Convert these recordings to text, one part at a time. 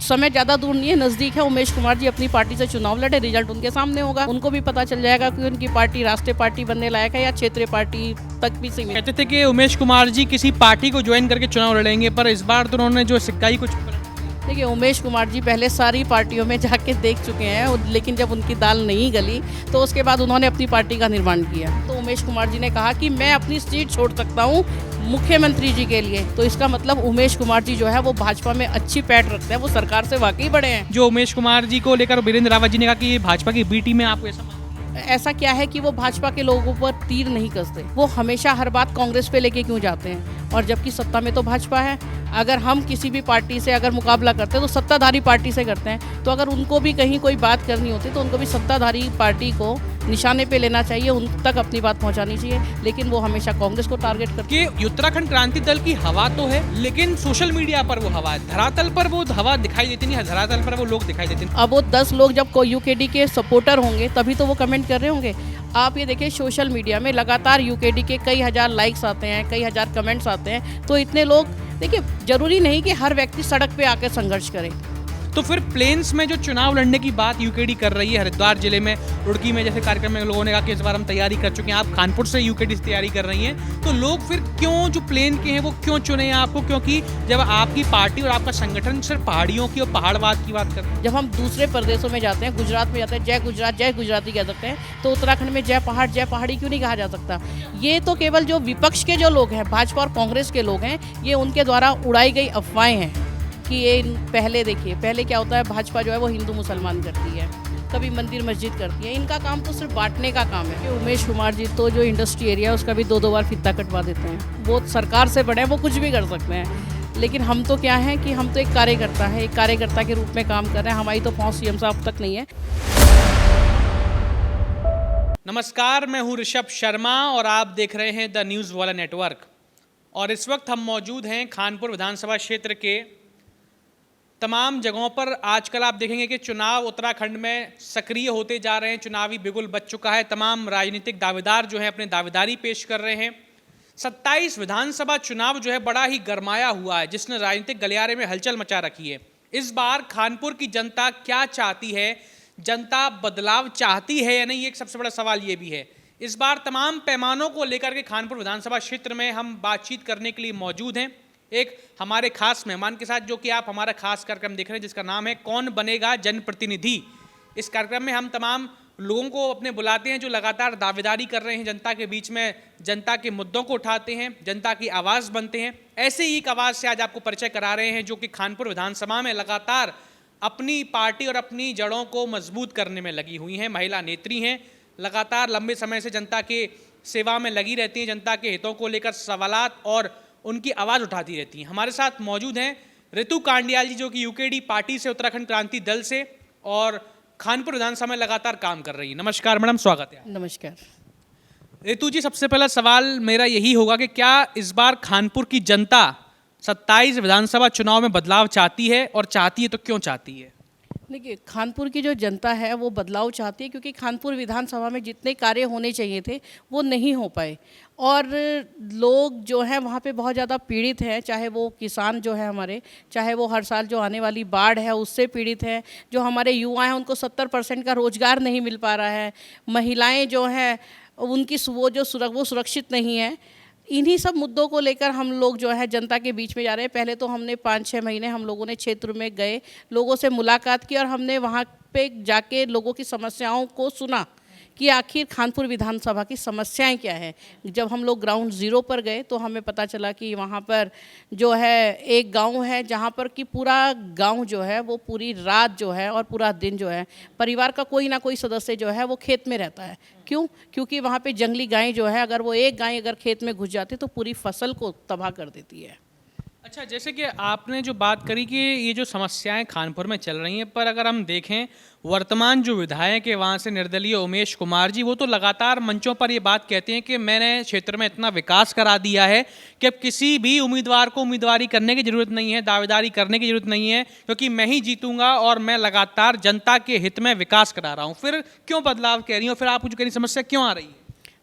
समय ज़्यादा दूर नहीं है, नज़दीक है। उमेश कुमार जी अपनी पार्टी से चुनाव लड़े, रिजल्ट उनके सामने होगा, उनको भी पता चल जाएगा कि उनकी पार्टी राष्ट्रीय पार्टी बनने लायक है या क्षेत्रीय पार्टी तक भी सीमित। कहते थे कि उमेश कुमार जी किसी पार्टी को ज्वाइन करके चुनाव लड़ेंगे, पर इस बार तो उन्होंने जो सिक्का ही कुछ देखिए, उमेश कुमार जी पहले सारी पार्टियों में जाके देख चुके हैं, लेकिन जब उनकी दाल नहीं गली तो उसके बाद उन्होंने अपनी पार्टी का निर्माण किया। तो उमेश कुमार जी ने कहा कि मैं अपनी सीट छोड़ सकता हूँ मुख्यमंत्री जी के लिए। तो इसका मतलब उमेश कुमार जी जो है वो भाजपा में अच्छी पैठ रखते हैं, वो सरकार से वाकई बड़े हैं। जो उमेश कुमार जी को लेकर वीरेंद्र रावत जी ने कहा कि ये भाजपा की बी टीम है, आपको ऐसा क्या है कि वो भाजपा के लोगों पर तीर नहीं कसते, वो हमेशा हर बात कांग्रेस पे लेके क्यों जाते हैं, और जबकि सत्ता में तो भाजपा है। अगर हम किसी भी पार्टी से अगर मुकाबला करते हैं तो सत्ताधारी पार्टी से करते हैं, तो अगर उनको भी कहीं कोई बात करनी होती तो उनको भी सत्ताधारी पार्टी को निशाने पे लेना चाहिए, उन तक अपनी बात पहुंचानी चाहिए, लेकिन वो हमेशा कांग्रेस को टारगेट करते हैं। कि उत्तराखंड क्रांति दल की हवा तो है, लेकिन सोशल मीडिया पर वो हवा है, धरातल पर वो हवा दिखाई देती नहीं है, धरातल पर वो लोग दिखाई देते नहीं। अब वो 10 लोग जब को यूकेडी के सपोर्टर होंगे तभी तो वो कमेंट कर रहे होंगे। आप ये देखिए, सोशल मीडिया में लगातार यूकेडी के कई हजार लाइक्स आते हैं, कई हजार कमेंट्स आते हैं, तो इतने लोग, देखिए जरूरी नहीं कि हर व्यक्ति सड़क पे आकर संघर्ष करे। तो फिर प्लेन्स में जो चुनाव लड़ने की बात यूकेडी कर रही है, हरिद्वार जिले में, रुड़की में जैसे कार्यक्रम में लोगों ने कहा कि इस बार हम तैयारी कर चुके हैं, आप कानपुर से यूकेडी से तैयारी कर रही हैं, तो लोग फिर क्यों जो प्लेन के हैं वो क्यों चुने हैं आपको? क्योंकि जब आपकी पार्टी और आपका संगठन सिर्फ पहाड़ियों की और पहाड़वाद की बात करते हैं। जब हम दूसरे प्रदेशों में जाते हैं, गुजरात में जाते हैं, जय गुजरात जय गुजराती कह सकते हैं, तो उत्तराखंड में जय पहाड़ जय पहाड़ी क्यों नहीं कहा जा सकता? ये तो केवल जो विपक्ष के जो लोग हैं, भाजपा और कांग्रेस के लोग हैं, ये उनके द्वारा उड़ाई गई अफवाहें हैं कि ये पहले देखिए, पहले क्या होता है, भाजपा जो है वो हिंदू मुसलमान करती है, कभी मंदिर मस्जिद करती है, इनका काम तो सिर्फ बांटने का काम है। उमेश कुमार जी तो जो इंडस्ट्री एरिया है उसका भी 2-2 बार फित्ता कटवा देते हैं, वो सरकार से बड़े हैं, वो कुछ भी कर सकते हैं, लेकिन हम तो क्या है कि हम तो एक कार्यकर्ता है, एक कार्यकर्ता के रूप में काम कर रहे हैं, हमारी तो पहुँच सीएम साहब तक नहीं है। नमस्कार, मैं हूँ ऋषभ शर्मा और आप देख रहे हैं द न्यूज़ वाला नेटवर्क। और इस वक्त हम मौजूद हैं खानपुर विधानसभा क्षेत्र के तमाम जगहों पर। आजकल आप देखेंगे कि चुनाव उत्तराखंड में सक्रिय होते जा रहे हैं, चुनावी बिगुल बज चुका है, तमाम राजनीतिक दावेदार जो हैं अपने दावेदारी पेश कर रहे हैं। 27 विधानसभा चुनाव जो है बड़ा ही गरमाया हुआ है, जिसने राजनीतिक गलियारे में हलचल मचा रखी है। इस बार खानपुर की जनता क्या चाहती है? जनता बदलाव चाहती है या नहीं, एक सबसे बड़ा सवाल ये भी है। इस बार तमाम पैमानों को लेकर के खानपुर विधानसभा क्षेत्र में हम बातचीत करने के लिए मौजूद हैं एक हमारे खास मेहमान के साथ, जो कि आप हमारा खास कार्यक्रम देख रहे हैं जिसका नाम है कौन बनेगा जनप्रतिनिधि। इस कार्यक्रम में हम तमाम लोगों को अपने बुलाते हैं जो लगातार दावेदारी कर रहे हैं जनता के बीच में, जनता के मुद्दों को उठाते हैं, जनता की आवाज़ बनते हैं। ऐसे ही एक आवाज़ से आज आपको परिचय करा रहे हैं जो कि खानपुर विधानसभा में लगातार अपनी पार्टी और अपनी जड़ों को मजबूत करने में लगी हुई हैं, महिला नेत्री हैं, लगातार लंबे समय से जनता के सेवा में लगी रहती हैं, जनता के हितों को लेकर सवालात और उनकी आवाज़ उठाती रहती हैं। हमारे साथ मौजूद हैं ऋतु कांडियाल जी, जो कि यूकेडी पार्टी से, उत्तराखंड क्रांति दल से, और खानपुर विधानसभा में लगातार काम कर रही है। नमस्कार मैडम, स्वागत है। नमस्कार ऋतु जी, सबसे पहला सवाल मेरा यही होगा कि क्या इस बार खानपुर की जनता 27 विधानसभा चुनाव में बदलाव चाहती है, और चाहती है तो क्यों चाहती है? देखिए, खानपुर की जो जनता है वो बदलाव चाहती है, क्योंकि खानपुर विधानसभा में जितने कार्य होने चाहिए थे वो नहीं हो पाए, और लोग जो हैं वहाँ पे बहुत ज़्यादा पीड़ित हैं, चाहे वो किसान जो है हमारे, चाहे वो हर साल जो आने वाली बाढ़ है उससे पीड़ित हैं, जो हमारे युवा हैं उनको 70% का रोज़गार नहीं मिल पा रहा है, महिलाएं जो हैं उनकी वो सुरक्षित नहीं है। इन्हीं सब मुद्दों को लेकर हम लोग जो है जनता के बीच में जा रहे हैं। पहले तो हमने 5-6 महीने हम लोगों ने क्षेत्र में गए, लोगों से मुलाकात की, और हमने वहाँ पे जाके लोगों की समस्याओं को सुना कि आखिर खानपुर विधानसभा की समस्याएं क्या है। जब हम लोग ग्राउंड ज़ीरो पर गए तो हमें पता चला कि वहाँ पर जो है एक गांव है जहाँ पर कि पूरा गांव जो है वो पूरी रात जो है और पूरा दिन जो है परिवार का कोई ना कोई सदस्य जो है वो खेत में रहता है। क्यों? क्योंकि वहाँ पे जंगली गाय जो है, अगर वो एक गाय अगर खेत में घुस जाती तो पूरी फसल को तबाह कर देती है। अच्छा, जैसे कि आपने जो बात करी कि ये जो समस्याएं खानपुर में चल रही हैं, पर अगर हम देखें वर्तमान जो विधायक है वहाँ से निर्दलीय उमेश कुमार जी, वो तो लगातार मंचों पर ये बात कहते हैं कि मैंने क्षेत्र में इतना विकास करा दिया है कि अब किसी भी उम्मीदवार को उम्मीदवारी करने की ज़रूरत नहीं है, दावेदारी करने की ज़रूरत नहीं है, क्योंकि मैं ही जीतूंगा और मैं लगातार जनता के हित में विकास करा रहा हूँ। फिर क्यों बदलाव कह रही हूँ, फिर आपको जो कह रही समस्या क्यों आ रही है?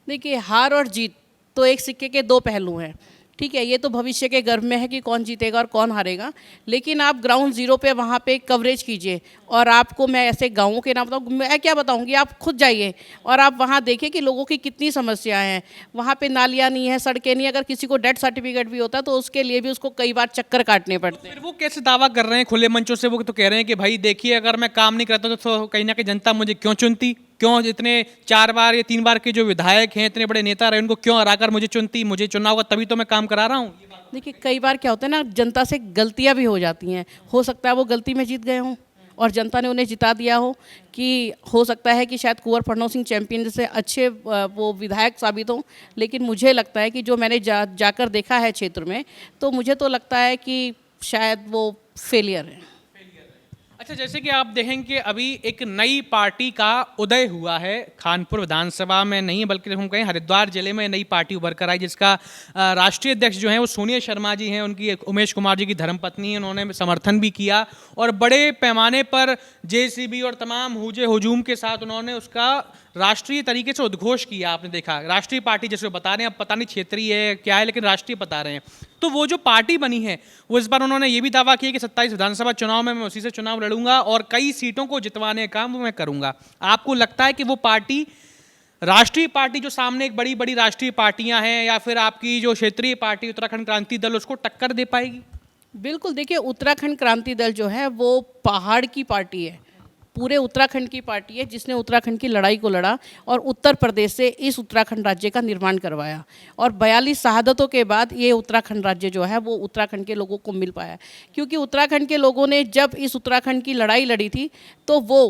देखिए, हार और जीत तो एक सिक्के के 2 पहलू हैं। ठीक है, ये तो भविष्य के गर्भ में है कि कौन जीतेगा और कौन हारेगा, लेकिन आप ग्राउंड ज़ीरो पे वहाँ पे कवरेज कीजिए। और आपको मैं ऐसे गाँवों के नाम बताऊँ, मैं क्या बताऊँगी, आप खुद जाइए और आप वहाँ देखिए कि लोगों की कितनी समस्याएं हैं। वहाँ पे नालियाँ नहीं है, सड़कें नहीं, अगर किसी को डेथ सर्टिफिकेट भी होता है तो उसके लिए भी उसको कई बार चक्कर काटने पड़ते हैं। फिर वो कैसे दावा कर रहे हैं खुले मंचों से? वो तो कह रहे हैं कि भाई देखिए, अगर मैं काम नहीं करता तो कहीं ना कहीं जनता मुझे क्यों चुनती, क्यों इतने 4 बार या 3 बार के जो विधायक हैं, इतने बड़े नेता रहे, उनको क्यों हराकर मुझे चुनती, मुझे चुना होगा तभी तो मैं काम करा रहा हूँ। देखिए, कई बार क्या होता है ना, जनता से गलतियां भी हो जाती हैं। हो सकता है वो गलती में जीत गए हों और जनता ने उन्हें जिता दिया हो, कि हो सकता है कि शायद कुंवर फडनवीस सिंह चैंपियन जैसे अच्छे वो विधायक साबित हों। लेकिन मुझे लगता है कि जो मैंने जाकर देखा है क्षेत्र में, तो मुझे तो लगता है कि शायद वो फेलियर है। अच्छा, जैसे कि आप देखेंगे कि अभी एक नई पार्टी का उदय हुआ है खानपुर विधानसभा में, नहीं बल्कि हम कहें हरिद्वार जिले में नई पार्टी उभर कर आई, जिसका राष्ट्रीय अध्यक्ष जो हैं वो सोनिया शर्मा जी हैं, उनकी उमेश कुमार जी की धर्मपत्नी है, उन्होंने समर्थन भी किया और बड़े पैमाने पर जेसीबी और तमाम हुजे हुजूम के साथ उन्होंने उसका राष्ट्रीय तरीके से उद्घोष किया। आपने देखा, राष्ट्रीय पार्टी जैसे बता रहे हैं, अब पता नहीं क्षेत्रीय है क्या है, लेकिन राष्ट्रीय बता रहे हैं। तो वो जो पार्टी बनी है, वो इस बार उन्होंने ये भी दावा किया कि 27 विधानसभा चुनाव में मैं उसी से चुनाव लड़ूंगा और कई सीटों को जितवाने का काम वो मैं करूंगा। आपको लगता है कि वो पार्टी, राष्ट्रीय पार्टी जो सामने एक बड़ी बड़ी राष्ट्रीय पार्टियां हैं, या फिर आपकी जो क्षेत्रीय पार्टी उत्तराखंड क्रांति दल, उसको टक्कर दे पाएगी? बिल्कुल, देखिए, उत्तराखंड क्रांति दल जो है वो पहाड़ की पार्टी है, पूरे उत्तराखंड की पार्टी है, जिसने उत्तराखंड की लड़ाई को लड़ा और उत्तर प्रदेश से इस उत्तराखंड राज्य का निर्माण करवाया। और 42 शहादतों के बाद ये उत्तराखंड राज्य जो है वो उत्तराखंड के लोगों को मिल पाया। क्योंकि उत्तराखंड के लोगों ने जब इस उत्तराखंड की लड़ाई लड़ी थी, तो वो,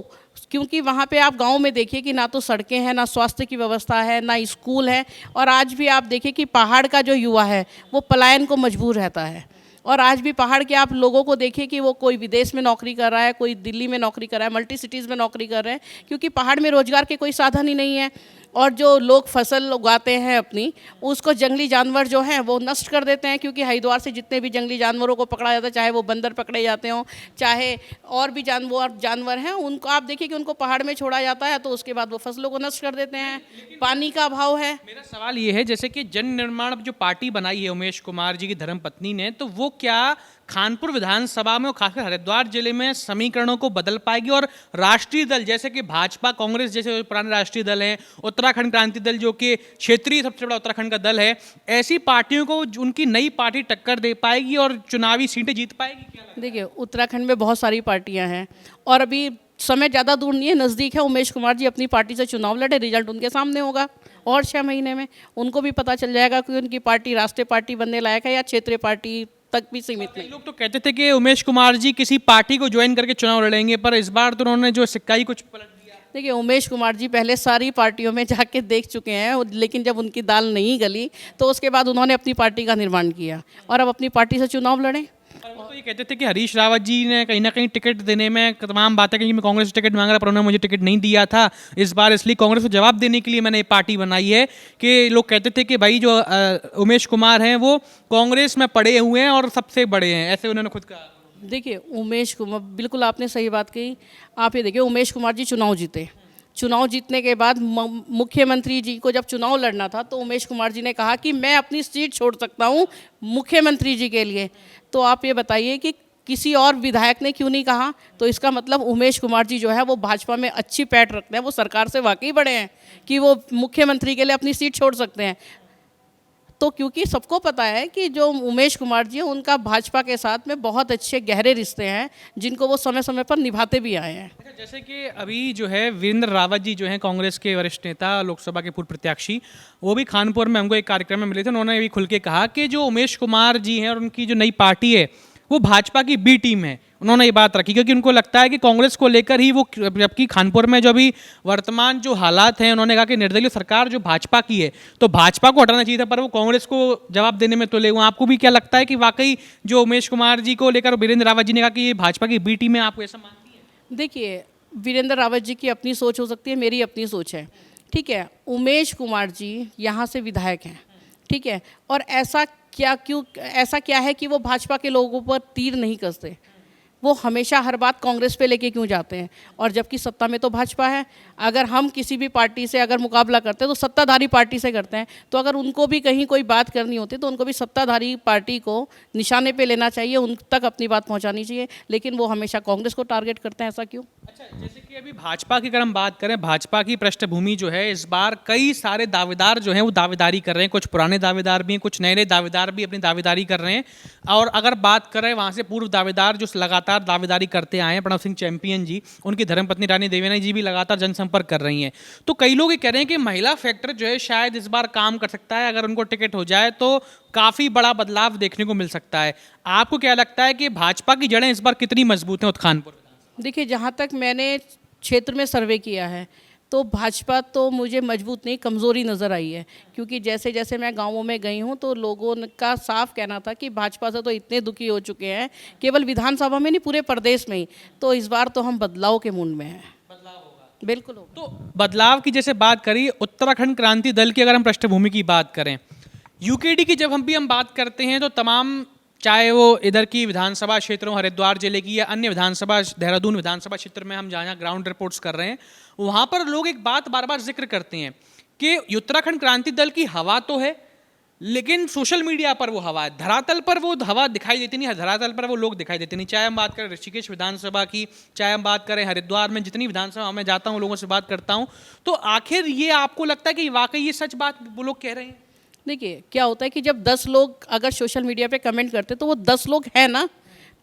क्योंकि वहाँ पे आप गांव में देखिए कि ना तो सड़कें हैं, ना स्वास्थ्य की व्यवस्था है, ना स्कूल है। और आज भी आप देखिए कि पहाड़ का जो युवा है वो पलायन को मजबूर रहता है। और आज भी पहाड़ के आप लोगों को देखिए कि वो कोई विदेश में नौकरी कर रहा है, कोई दिल्ली में नौकरी कर रहा है, मल्टी सिटीज़ में नौकरी कर रहे हैं, क्योंकि पहाड़ में रोजगार के कोई साधन ही नहीं है। और जो लोग फसल उगाते हैं अपनी, उसको जंगली जानवर जो हैं वो नष्ट कर देते हैं। क्योंकि हरिद्वार से जितने भी जंगली जानवरों को पकड़ा जाता है, चाहे वो बंदर पकड़े जाते हों, चाहे और भी जानवर हैं, उनको आप देखिए कि उनको पहाड़ में छोड़ा जाता है, तो उसके बाद वो फसलों को नष्ट कर देते हैं। पानी का अभाव है। मेरा सवाल ये है, जैसे कि जन निर्माण जो पार्टी बनाई है उमेश कुमार जी की धर्मपत्नी ने, तो वो क्या खानपुर विधानसभा में और खासकर हरिद्वार जिले में समीकरणों को बदल पाएगी? और राष्ट्रीय दल जैसे कि भाजपा, कांग्रेस जैसे पुराने राष्ट्रीय दल हैं, उत्तराखंड क्रांति दल जो कि क्षेत्रीय सबसे बड़ा उत्तराखंड का दल है, ऐसी पार्टियों को उनकी नई पार्टी टक्कर दे पाएगी और चुनावी सीटें जीत पाएगी? क्या लगता है? देखिए, उत्तराखंड में बहुत सारी पार्टियां हैं और अभी समय ज़्यादा दूर नहीं है, नज़दीक है। उमेश कुमार जी अपनी पार्टी से चुनाव लड़े, रिजल्ट उनके सामने होगा और 6 महीने में उनको भी पता चल जाएगा कि उनकी पार्टी राष्ट्रीय पार्टी बनने लायक है या क्षेत्रीय पार्टी तक भी सीमित कई नहीं। लोग तो कहते थे कि उमेश कुमार जी किसी पार्टी को ज्वाइन करके चुनाव लड़ेंगे, पर इस बार तो उन्होंने जो सिक्का ही कुछ पलट दिया। देखिए, उमेश कुमार जी पहले सारी पार्टियों में जाके देख चुके हैं, लेकिन जब उनकी दाल नहीं गली तो उसके बाद उन्होंने अपनी पार्टी का निर्माण किया और अब अपनी पार्टी से चुनाव लड़ें। और वो तो ये कहते थे कि हरीश रावत जी ने कहीं ना कहीं टिकट देने में तमाम बातें कही, मैं कांग्रेस से टिकट मांग रहा, पर उन्होंने मुझे टिकट नहीं दिया था। इस बार इसलिए कांग्रेस को जवाब देने के लिए मैंने ये पार्टी बनाई है। कि लोग कहते थे कि भाई जो उमेश कुमार हैं वो कांग्रेस में पड़े हुए हैं और सबसे बड़े हैं, ऐसे उन्होंने खुद कहा। देखिए, उमेश कुमार, बिल्कुल आपने सही बात कही। आप ये देखिए, उमेश कुमार जी चुनाव जीते, चुनाव जीतने के बाद मुख्यमंत्री जी को जब चुनाव लड़ना था तो उमेश कुमार जी ने कहा कि मैं अपनी सीट छोड़ सकता हूं मुख्यमंत्री जी के लिए। तो आप ये बताइए कि किसी और विधायक ने क्यों नहीं कहा? तो इसका मतलब उमेश कुमार जी जो है वो भाजपा में अच्छी पैठ रखते हैं, वो सरकार से वाकई बड़े हैं कि वो मुख्यमंत्री के लिए अपनी सीट छोड़ सकते हैं। तो क्योंकि सबको पता है कि जो उमेश कुमार जी हैं उनका भाजपा के साथ में बहुत अच्छे गहरे रिश्ते हैं, जिनको वो समय समय पर निभाते भी आए हैं। अच्छा, जैसे कि अभी जो है वीरेंद्र रावत जी जो हैं कांग्रेस के वरिष्ठ नेता, लोकसभा के पूर्व प्रत्याशी, वो भी खानपुर में हमको एक कार्यक्रम में मिले थे। उन्होंने भी खुल के कहा कि जो उमेश कुमार जी हैं और उनकी जो नई पार्टी है वो भाजपा की बी टीम है। उन्होंने ये बात रखी क्योंकि उनको लगता है कि कांग्रेस को लेकर ही वो, जबकि खानपुर में जो अभी वर्तमान जो हालात हैं, उन्होंने कहा कि निर्दलीय सरकार जो भाजपा की है तो भाजपा को हटाना चाहिए था, पर वो कांग्रेस को जवाब देने में तुले हुए। आपको भी क्या लगता है कि वाकई जो उमेश कुमार जी को लेकर वीरेंद्र रावत जी ने कहा कि ये भाजपा की बी टीम है, आपको ऐसा मानती है? देखिए, वीरेंद्र रावत जी की अपनी सोच हो सकती है, मेरी अपनी सोच है, ठीक है। उमेश कुमार जी यहाँ से विधायक हैं, ठीक है, और ऐसा क्या है कि वो भाजपा के लोगों पर तीर नहीं कसते। वो हमेशा हर बात कांग्रेस पे लेके क्यों जाते हैं, और जबकि सत्ता में तो भाजपा है। अगर हम किसी भी पार्टी से अगर मुकाबला करते हैं तो सत्ताधारी पार्टी से करते हैं, तो अगर उनको भी कहीं कोई बात करनी होती तो उनको भी सत्ताधारी पार्टी को निशाने पे लेना चाहिए, उन तक अपनी बात पहुंचानी चाहिए, लेकिन वो हमेशा कांग्रेस को टारगेट करते हैं। ऐसा क्यों? अच्छा, जैसे कि अभी भाजपा की अगर हम बात करें, भाजपा की पृष्ठभूमि जो है, इस बार कई सारे दावेदार जो हैं वो दावेदारी कर रहे हैं, कुछ पुराने दावेदार भी हैं, कुछ नए नए दावेदार भी अपनी दावेदारी कर रहे हैं। और अगर बात करें वहाँ से पूर्व दावेदार जो लगातार दावेदारी करते आए हैं, प्रणव सिंह चैंपियन जी, उनकी धर्मपत्नी रानी देवीना जी भी लगातार जनसंपर्क कर रही हैं। तो कई लोग ये कह रहे हैं कि महिला फैक्टर जो है शायद इस बार काम कर सकता है, अगर उनको टिकट हो जाए तो काफ़ी बड़ा बदलाव देखने को मिल सकता है। आपको क्या लगता है कि भाजपा की जड़ें इस बार कितनी मजबूत हैं उत्खानपुर? देखिए, जहाँ तक मैंने क्षेत्र में सर्वे किया है तो भाजपा तो मुझे मजबूत नहीं, कमज़ोरी नज़र आई है। क्योंकि जैसे जैसे मैं गांवों में गई हूँ तो लोगों का साफ कहना था कि भाजपा से तो इतने दुखी हो चुके हैं, केवल विधानसभा में नहीं पूरे प्रदेश में ही। तो इस बार तो हम बदलाव के मूड में हैं। बिल्कुल होगा। तो बदलाव की जैसे बात करी, उत्तराखंड क्रांति दल की अगर हम पृष्ठभूमि की बात करें, यूकेडी की जब हम बात करते हैं तो तमाम, चाहे वो इधर की विधानसभा क्षेत्रों हरिद्वार जिले की या अन्य विधानसभा देहरादून विधानसभा क्षेत्र में हम जहाँ ग्राउंड रिपोर्ट्स कर रहे हैं, वहाँ पर लोग एक बात बार बार जिक्र करते हैं कि उत्तराखंड क्रांति दल की हवा तो है, लेकिन सोशल मीडिया पर वो हवा है, धरातल पर वो हवा दिखाई देती नहीं है, धरातल पर वो लोग दिखाई देते नहीं। चाहे हम बात करें ऋषिकेश विधानसभा की, चाहे हम बात करें हरिद्वार में, जितनी विधानसभा में जाता हूँ लोगों से बात करता हूँ, तो आखिर ये आपको लगता है कि वाकई ये सच बात वो लोग कह रहे हैं? देखिए, क्या होता है कि जब 10 लोग अगर सोशल मीडिया पे कमेंट करते तो वो 10 लोग हैं ना,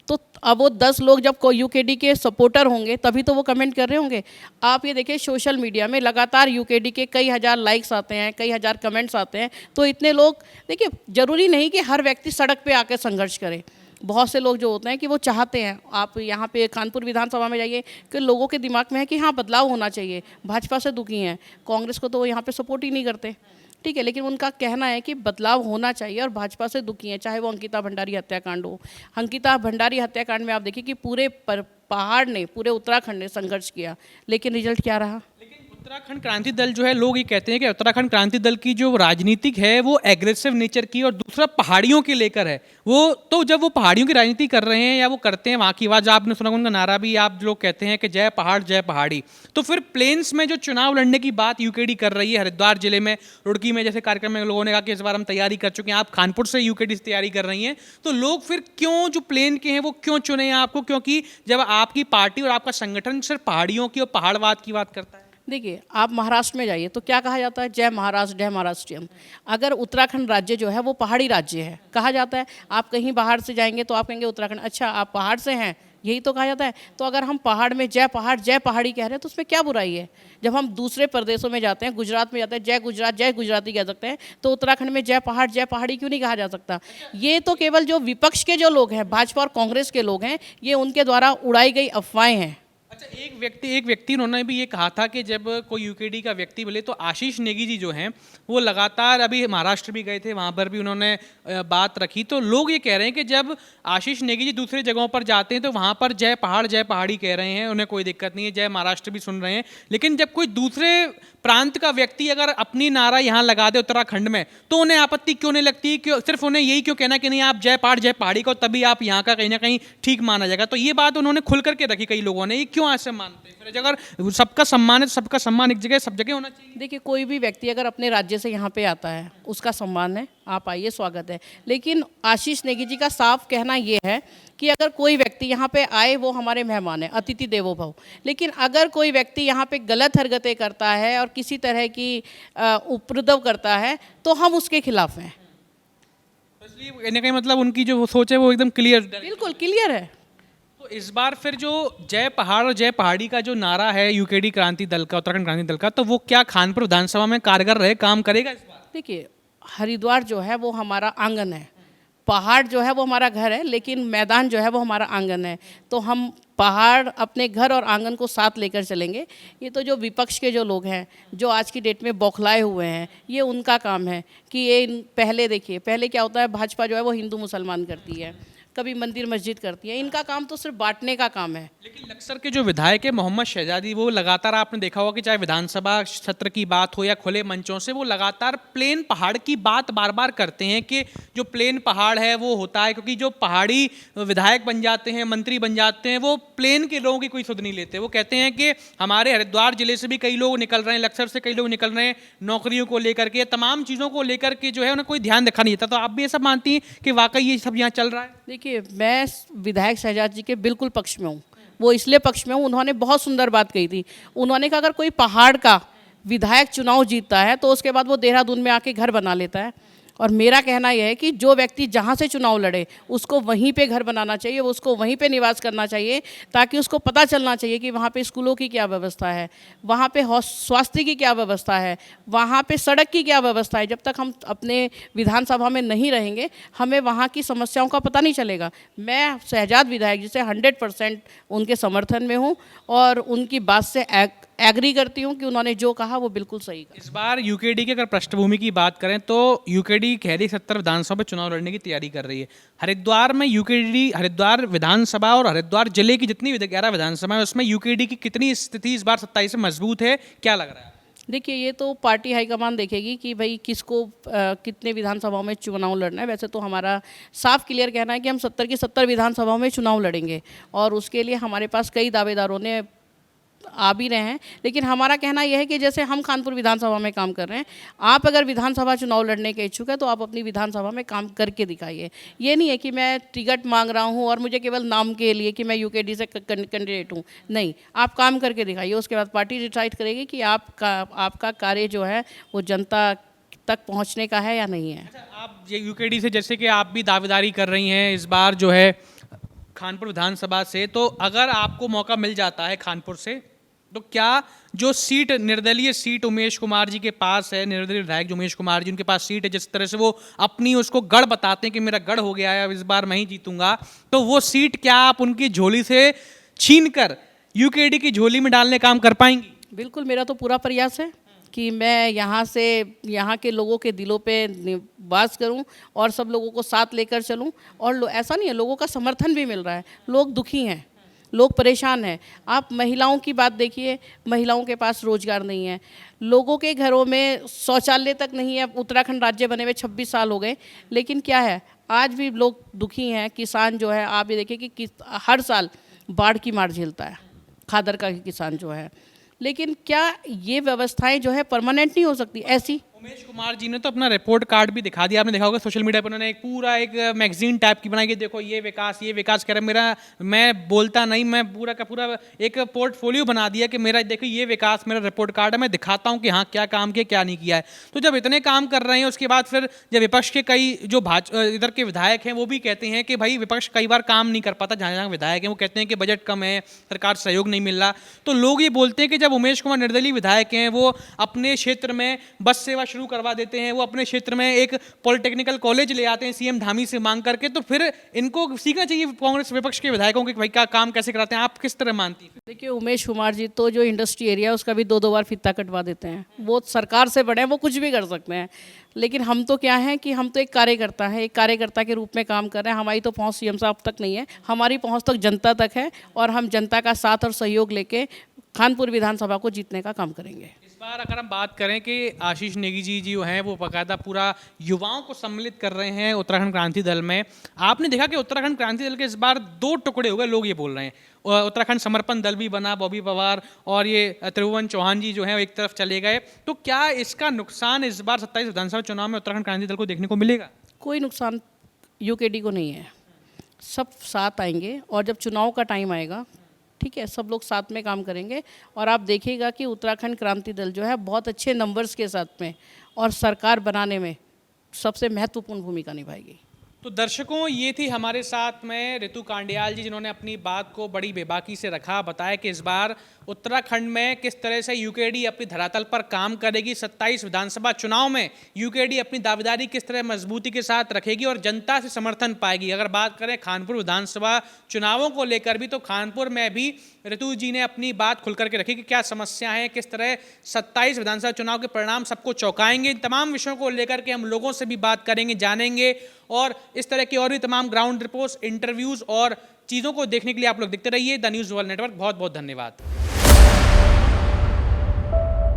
तो अब वो 10 लोग जब कोई यूकेडी के सपोर्टर होंगे तभी तो वो कमेंट कर रहे होंगे। आप ये देखिए, सोशल मीडिया में लगातार यूकेडी के कई हज़ार लाइक्स आते हैं, कई हज़ार कमेंट्स आते हैं, तो इतने लोग, देखिए ज़रूरी नहीं कि हर व्यक्ति सड़क पे आके संघर्ष करे। बहुत से लोग जो होते हैं कि वो चाहते हैं, आप यहाँ पे कानपुर विधानसभा में जाइए कि लोगों के दिमाग में है कि हाँ बदलाव होना चाहिए, भाजपा से दुखी हैं, कांग्रेस को तो वो यहाँ पे सपोर्ट ही नहीं करते, ठीक है, लेकिन उनका कहना है कि बदलाव होना चाहिए और भाजपा से दुखी हैं। चाहे वो अंकिता भंडारी हत्याकांड हो, अंकिता भंडारी हत्याकांड में आप देखिए कि पूरे पहाड़ ने, पूरे उत्तराखंड ने संघर्ष किया, लेकिन रिजल्ट क्या रहा? उत्तराखंड क्रांति दल जो है, लोग ये कहते हैं कि उत्तराखंड क्रांति दल की जो राजनीतिक है वो एग्रेसिव नेचर की, और दूसरा पहाड़ियों के लेकर है। वो तो जब वो पहाड़ियों की राजनीति कर रहे हैं या वो करते हैं, वहाँ की आवाज़ आपने सुना, उनका नारा भी आप लोग कहते हैं कि जय पहाड़ जय पहाड़ी। तो फिर प्लेन्स में जो चुनाव लड़ने की बात यूकेडी कर रही है, हरिद्वार जिले में, रुड़की में, जैसे कार्यक्रम में लोगों ने कहा कि इस बार हम तैयारी कर चुके हैं, आप कानपुर से यूकेडी से तैयारी कर रही हैं, तो लोग फिर क्यों जो प्लेन के हैं वो क्यों चुने हैं आपको? क्योंकि जब आपकी पार्टी और आपका संगठन सिर्फ पहाड़ियों की और पहाड़वाद की बात करता है। देखिए, आप महाराष्ट्र में जाइए तो क्या कहा जाता है? जय महाराष्ट्र, जय महाराष्ट्रियम। अगर उत्तराखंड राज्य जो है वो पहाड़ी राज्य है कहा जाता है। आप कहीं बाहर से जाएंगे तो आप कहेंगे उत्तराखंड, अच्छा आप पहाड़ से हैं, यही तो कहा जाता है। तो अगर हम पहाड़ में जय पहाड़ जय पहाड़ी कह रहे हैं तो उसमें क्या बुराई है? जब हम दूसरे प्रदेशों में जाते हैं, गुजरात में जाते हैं, जय गुजरात जय गुजराती कह सकते हैं, तो उत्तराखंड में जय पहाड़ जय पहाड़ी क्यों नहीं कहा जा सकता? ये तो केवल जो विपक्ष के जो लोग हैं, भाजपा और कांग्रेस के लोग हैं, ये उनके द्वारा उड़ाई गई अफवाहें हैं। अच्छा, एक व्यक्ति उन्होंने भी ये कहा था कि जब कोई यूकेडी का व्यक्ति बोले तो आशीष नेगी जी जो हैं वो लगातार, अभी महाराष्ट्र भी गए थे, वहाँ पर भी उन्होंने बात रखी, तो लोग ये कह रहे हैं कि जब आशीष नेगी जी दूसरे जगहों पर जाते हैं तो वहाँ पर जय पहाड़ जय पहाड़ी कह रहे हैं, उन्हें कोई दिक्कत नहीं है, जय महाराष्ट्र भी सुन रहे हैं, लेकिन जब कोई दूसरे प्रांत का व्यक्ति अगर अपनी नारा यहाँ लगा दे उत्तराखंड में तो उन्हें आपत्ति क्यों नहीं लगती? क्यों सिर्फ उन्हें यही क्यों कहना कि नहीं आप जय पहाड़ जय पहाड़ी को, तभी आप यहाँ का कहीं ना कहीं ठीक माना जाएगा? तो ये बात उन्होंने खुल करके रखी कई लोगों ने, ये क्यों ऐसे मानते हैं? फिर अगर सबका सम्मान है तो सबका सम्मान एक जगह सब जगह होना चाहिए। देखिए, कोई भी व्यक्ति अगर अपने राज्य से यहाँ पे आता है उसका सम्मान है, आप आइए, स्वागत है। लेकिन आशीष नेगी जी का साफ कहना ये है कि अगर कोई व्यक्ति यहाँ पे आए वो हमारे मेहमान है, अतिथि देवो भव। लेकिन अगर कोई व्यक्ति यहाँ पे गलत हरकतें करता है और किसी तरह की उपद्रव करता है तो हम उसके खिलाफ हैं। इसलिए कहने का मतलब उनकी जो सोच है वो एकदम क्लियर, बिल्कुल क्लियर है। तो इस बार फिर जो जय पहाड़ और जय पहाड़ी का जो नारा है यूकेडी क्रांति दल का, उत्तराखंड क्रांति दल का, तो वो क्या कानपुर विधानसभा में कारगर रहे, काम करेगा इस बार? देखिए, हरिद्वार जो है वो हमारा आंगन है, पहाड़ जो है वो हमारा घर है, लेकिन मैदान जो है वो हमारा आंगन है। तो हम पहाड़, अपने घर और आंगन को साथ लेकर चलेंगे। ये तो जो विपक्ष के जो लोग हैं जो आज की डेट में बौखलाए हुए हैं, ये उनका काम है कि ये पहले देखिए, पहले क्या होता है, भाजपा जो है वो हिंदू मुसलमान करती है, कभी मंदिर मस्जिद करती है, इनका काम तो सिर्फ बांटने का काम है। लेकिन अक्सर के जो विधायक है मोहम्मद शहजादी, वो लगातार आपने देखा होगा कि चाहे विधानसभा सत्र की बात हो या खुले मंचों से, वो लगातार प्लेन पहाड़ की बात बार बार करते हैं कि जो प्लेन पहाड़ है वो होता है क्योंकि जो पहाड़ी विधायक बन जाते हैं, मंत्री बन जाते हैं, वो प्लेन के लोगों की कोई सुध नहीं लेते। वो कहते हैं कि हमारे हरिद्वार जिले से भी कई लोग निकल रहे हैं, लक्सर से कई लोग निकल रहे हैं, नौकरियों को लेकर के, तमाम चीज़ों को लेकर के जो है उन्हें कोई ध्यान रखा नहीं जाता। तो आप भी ये सब मानती हैं कि वाकई ये सब यहाँ चल रहा है? देखिए, मैं विधायक शहजाद जी के बिल्कुल पक्ष में हूँ। वो इसलिए पक्ष में हूँ, उन्होंने बहुत सुंदर बात कही थी। उन्होंने कहा अगर कोई पहाड़ का विधायक चुनाव जीतता है तो उसके बाद वो देहरादून में आके घर बना लेता है। और मेरा कहना यह है कि जो व्यक्ति जहाँ से चुनाव लड़े उसको वहीं पे घर बनाना चाहिए, उसको वहीं पे निवास करना चाहिए, ताकि उसको पता चलना चाहिए कि वहाँ पे स्कूलों की क्या व्यवस्था है, वहाँ पे स्वास्थ्य की क्या व्यवस्था है, वहाँ पे सड़क की क्या व्यवस्था है। जब तक हम अपने विधानसभा में नहीं रहेंगे हमें वहाँ की समस्याओं का पता नहीं चलेगा। मैं शहजाद विधायक जी से 100% उनके समर्थन में हूँ और उनकी बात से एग्री करती हूँ कि उन्होंने जो कहा वो बिल्कुल सही कहा। इस बार यूकेडी की अगर पृष्ठभूमि की बात करें तो यूकेडी खैरी 70 विधानसभा में चुनाव लड़ने की तैयारी कर रही है। हरिद्वार में यूकेडी, हरिद्वार विधानसभा और हरिद्वार जिले की जितनी 11 विधानसभा है उसमें यूकेडी की कितनी स्थिति इस बार 27 में मजबूत है, क्या लग रहा है? देखिए, ये तो पार्टी हाईकमान देखेगी कि भाई किसको कितने विधानसभाओं में चुनाव लड़ना है। वैसे तो हमारा साफ क्लियर कहना है कि हम 70 की 70 विधानसभाओं में चुनाव लड़ेंगे और उसके लिए हमारे पास कई दावेदारों ने आ भी रहे हैं। लेकिन हमारा कहना यह है कि जैसे हम कानपुर विधानसभा में काम कर रहे हैं, आप अगर विधानसभा चुनाव लड़ने के इच्छुक है तो आप अपनी विधानसभा में काम करके दिखाइए। ये नहीं है कि मैं टिकट मांग रहा हूँ और मुझे केवल नाम के लिए कि मैं यूकेडी से कैंडिडेट हूँ। नहीं, आप काम करके दिखाइए। उसके बाद पार्टी डिसाइड करेगी कि आपका कार्य जो है वो जनता तक पहुँचने का है या नहीं है। अच्छा, आप ये यूकेडी से जैसे कि आप भी दावेदारी कर रही हैं इस बार जो है खानपुर विधानसभा से, तो अगर आपको मौका मिल जाता है खानपुर से तो क्या जो सीट, निर्दलीय सीट उमेश कुमार जी के पास है, निर्दलीय विधायक जो उमेश कुमार जी उनके पास सीट है, जिस तरह से वो अपनी उसको गढ़ बताते हैं कि मेरा गढ़ हो गया है, अब इस बार मैं ही जीतूंगा, तो वो सीट क्या आप उनकी झोली से छीनकर यूकेडी की झोली में डालने काम कर पाएंगी? बिल्कुल, मेरा तो पूरा प्रयास है कि मैं यहाँ से यहाँ के लोगों के दिलों पे निवास करूँ और सब लोगों को साथ लेकर चलूँ। और ऐसा नहीं है, लोगों का समर्थन भी मिल रहा है, लोग दुखी हैं, लोग परेशान हैं। आप महिलाओं की बात देखिए, महिलाओं के पास रोजगार नहीं है, लोगों के घरों में शौचालय तक नहीं है। उत्तराखंड राज्य बने हुए 26 साल हो गए, लेकिन क्या है, आज भी लोग दुखी हैं। किसान जो है, आप ये देखिए कि हर साल बाढ़ की मार झेलता है खादर का किसान जो है। लेकिन क्या ये व्यवस्थाएं जो है परमानेंट नहीं हो सकती ऐसी? उमेश कुमार जी ने तो अपना रिपोर्ट कार्ड भी दिखा दिया, आपने देखा होगा सोशल मीडिया पर, उन्होंने एक पूरा एक मैगजीन टाइप की बनाई कि देखो ये विकास कह रहा है। मैं बोलता नहीं, मैं पूरा का पूरा एक पोर्टफोलियो बना दिया कि मेरा देखो ये विकास, मेरा रिपोर्ट कार्ड है, मैं दिखाता हूँ कि हाँ क्या काम किया क्या नहीं किया है। तो जब इतने काम कर रहे हैं उसके बाद फिर जब विपक्ष के कई जो इधर के विधायक हैं वो भी कहते हैं कि भाई विपक्ष कई बार काम नहीं कर पाता, जहाँ जहाँ विधायक हैं वो कहते हैं कि बजट कम है, सरकार सहयोग नहीं मिल रहा, तो लोग ये बोलते हैं कि जब उमेश कुमार निर्दलीय विधायक हैं वो अपने क्षेत्र में बस सेवा शुरू करवा देते हैं, वो अपने क्षेत्र में एक पॉलिटेक्निकल कॉलेज ले आते हैं सीएम धामी से मांग करके, तो फिर इनको सीखना चाहिए कांग्रेस विपक्ष के विधायकों के भाई क्या काम कैसे कराते हैं। आप किस तरह मानती हैं? देखिए, उमेश कुमार जी तो जो इंडस्ट्री एरिया है उसका भी 2-2 बार फित्ता कटवा देते हैं। वो सरकार से बड़े हैं, वो कुछ भी कर सकते हैं। लेकिन हम तो क्या है कि हम तो एक कार्यकर्ता हैं, एक कार्यकर्ता के रूप में काम कर रहे हैं। हमारी तो पहुंच सीएम साहब तक नहीं है, हमारी पहुंच तक जनता तक है और हम जनता का साथ और सहयोग लेके खानपुर विधानसभा को जीतने का काम करेंगे। इस बार अगर हम बात करें कि आशीष नेगी जी जो हैं वो बाकायदा पूरा युवाओं को सम्मिलित कर रहे हैं उत्तराखंड क्रांति दल में, आपने देखा कि उत्तराखंड क्रांति दल के इस बार 2 टुकड़े हो गए, लोग ये बोल रहे हैं। उत्तराखंड समर्पण दल भी बना, बॉबी पवार और ये त्रिभुवन चौहान जी जो है एक तरफ चले गए, तो क्या इसका नुकसान इस बार 27 विधानसभा चुनाव में उत्तराखंड क्रांति दल को देखने को मिलेगा? कोई नुकसान यूकेडी को नहीं है, सब साथ आएंगे और जब चुनाव का टाइम आएगा, ठीक है, सब लोग साथ में काम करेंगे और आप देखिएगा कि उत्तराखंड क्रांति दल जो है बहुत अच्छे नंबर्स के साथ में और सरकार बनाने में सबसे महत्वपूर्ण भूमिका निभाएगी। तो दर्शकों, ये थी हमारे साथ में ऋतु कांडियाल जी, जिन्होंने अपनी बात को बड़ी बेबाकी से रखा, बताया कि इस बार उत्तराखंड में किस तरह से यूकेडी अपनी धरातल पर काम करेगी, 27 विधानसभा चुनाव में यूकेडी अपनी दावेदारी किस तरह मजबूती के साथ रखेगी और जनता से समर्थन पाएगी। अगर बात करें खानपुर विधानसभा चुनावों को लेकर भी, तो खानपुर में भी ऋतु जी ने अपनी बात खुल करके रखी कि क्या समस्या है, किस तरह 27 विधानसभा चुनाव के परिणाम सबको चौंकाएंगे। इन तमाम विषयों को लेकर के हम लोगों से भी बात करेंगे, जानेंगे और इस तरह की और भी तमाम ग्राउंड रिपोर्ट्स, इंटरव्यूज़ और चीज़ों को देखने के लिए आप लोग देखते रहिए द न्यूज़ वर्ल्ड नेटवर्क। बहुत बहुत धन्यवाद।